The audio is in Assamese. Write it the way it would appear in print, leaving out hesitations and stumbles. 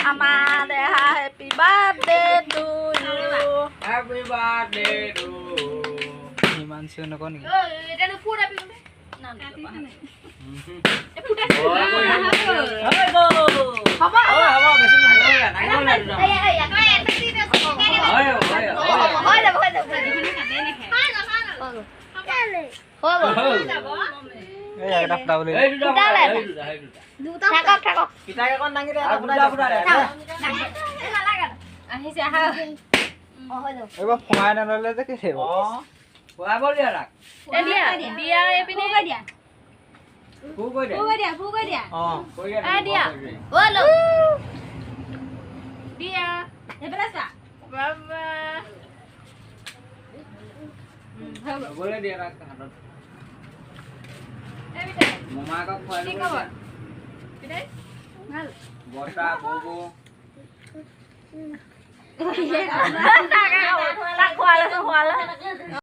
Amanda, happy birthday to you. Happy birthday to Himanshu no kon ki? এটা নো ফুড আপি কোনে না না এ ফুড আছে হবা হবা বেছি এই একটা ডাবল দুটা থাকক থাকক পিতাকে কোন ডাঙি দে এটা ফুটা দে আহিছে আহা এবা ফমাই না ললে যে কি হেব Quá bớt đi à? এ দিয়া দিয়া এপিনে দিয়া Phú coi đi. অ Coi đi. এ দিয়া ও লো দিয়া এবেলা সা বাবা Boleh dia rak hadap. এ বিটা Mama kau khoi কি lu. খবর বিটাই ভাল Bota bobo. তাক খোৱালে